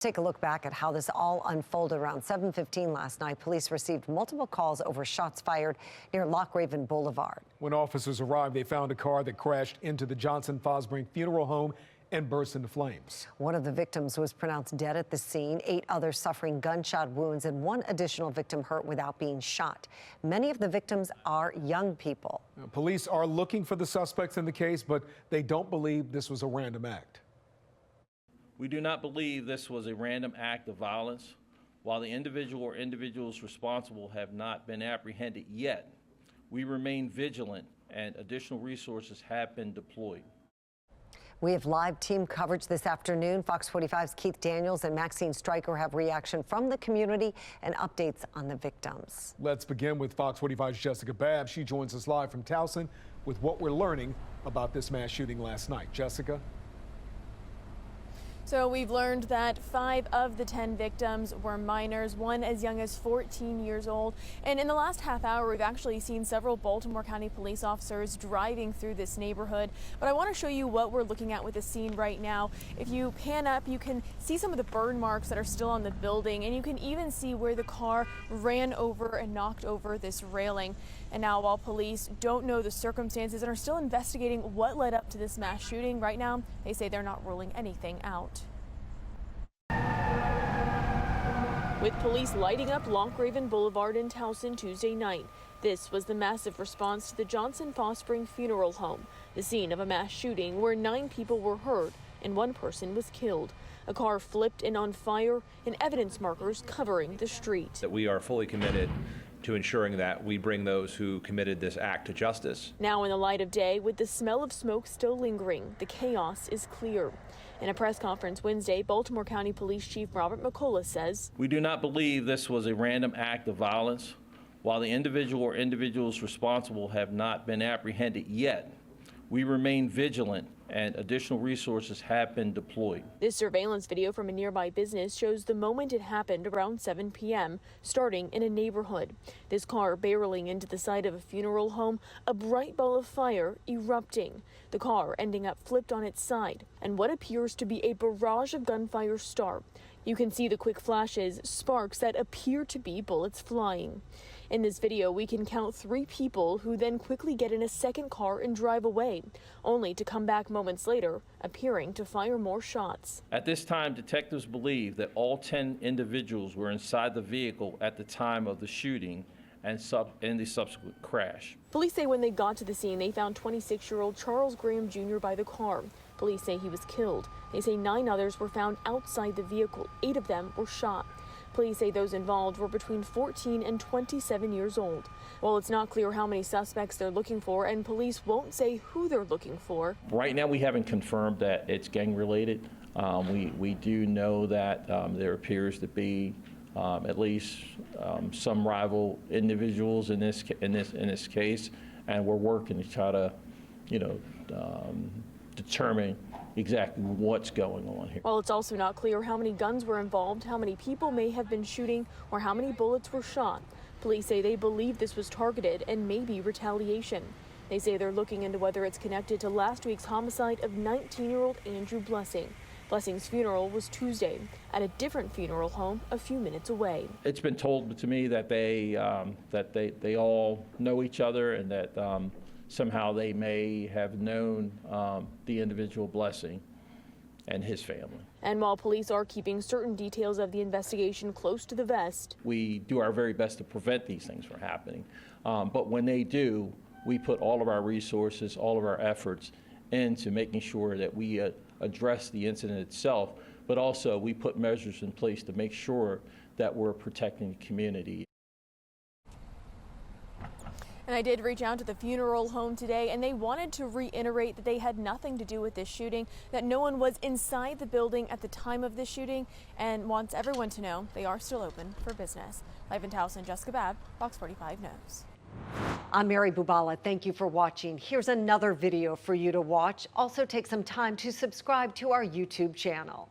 Take a look back at how this all unfolded. Around 7:15 last night, police received multiple calls over shots fired near Loch Raven Boulevard. When officers arrived, they found a car that crashed into the Johnson Fosbury funeral home and burst into flames. One of the victims was pronounced dead at the scene, 8 others suffering gunshot wounds, and 1 additional victim hurt without being shot. Many of the victims are young people. Police are looking for the suspects in the case, but they don't believe this was a random act. We do not believe this was a random act of violence. While the individual or individuals responsible have not been apprehended yet, we remain vigilant and additional resources have been deployed. We have live team coverage this afternoon. Fox 45's Keith Daniels and Maxine Stryker have reaction from the community and updates on the victims. Let's begin with Fox 45's Jessica Babb. She joins us live from Towson with what we're learning about this mass shooting last night. Jessica? So we've learned that 5 of the 10 victims were minors, 1 as young as 14 years old. And in the last half hour, we've actually seen several Baltimore County police officers driving through this neighborhood. But I want to show you what we're looking at with the scene right now. If you pan up, you can see some of the burn marks that are still on the building, and you can even see where the car ran over and knocked over this railing. And now, while police don't know the circumstances and are still investigating what led up to this mass shooting, right now they say they're not ruling anything out. With police lighting up Loch Raven Boulevard in Towson Tuesday night, this was the massive response to the Johnson Fosbury funeral home, the scene of a mass shooting where 9 people were hurt and 1 person was killed. A car flipped and on fire, and evidence markers covering the street. That we are fully committed to ensuring that we bring those who committed this act to justice. Now in the light of day, with the smell of smoke still lingering, the chaos is clear. In a press conference Wednesday, Baltimore County Police Chief Robert McCullough says, We do not believe this was a random act of violence. While the individual or individuals responsible have not been apprehended yet, we remain vigilant and additional resources have been deployed. This surveillance video from a nearby business shows the moment it happened around 7 p.m., starting in a neighborhood. This car barreling into the side of a funeral home, a bright ball of fire erupting. The car ending up flipped on its side, and what appears to be a barrage of gunfire start. You can see the quick flashes, sparks that appear to be bullets flying. In this video, we can count 3 people who then quickly get in a second car and drive away, only to come back moments later, appearing to fire more shots. At this time, detectives believe that all 10 individuals were inside the vehicle at the time of the shooting and the subsequent crash. Police say when they got to the scene, they found 26-year-old Charles Graham Jr. by the car. Police say he was killed. They say 9 others were found outside the vehicle. 8 of them were shot. Police say those involved were between 14 and 27 years old. While it's not clear how many suspects they're looking for, and police won't say who they're looking for. Right now, we haven't confirmed that it's gang-related. We do know that there appears to be at least some rival individuals in this case, and we're working to try to, determine exactly what's going on here. While it's also not clear how many guns were involved, how many people may have been shooting, or how many bullets were shot. Police say they believe this was targeted and may be retaliation. They say they're looking into whether it's connected to last week's homicide of 19-year-old Andrew Blessing. Blessing's funeral was Tuesday at a different funeral home a few minutes away. It's been told to me that they all know each other, and that somehow they may have known the individual Blessing and his family. And while police are keeping certain details of the investigation close to the vest, we do our very best to prevent these things from happening. But when they do, we put all of our resources, all of our efforts into making sure that we address the incident itself, but also we put measures in place to make sure that we're protecting the community. And I did reach out to the funeral home today, and they wanted to reiterate that they had nothing to do with this shooting, that no one was inside the building at the time of this shooting, and wants everyone to know they are still open for business. Live in Towson, Jessica Babb, Fox 45 News. I'm Mary Bubala. Thank you for watching. Here's another video for you to watch. Also take some time to subscribe to our YouTube channel.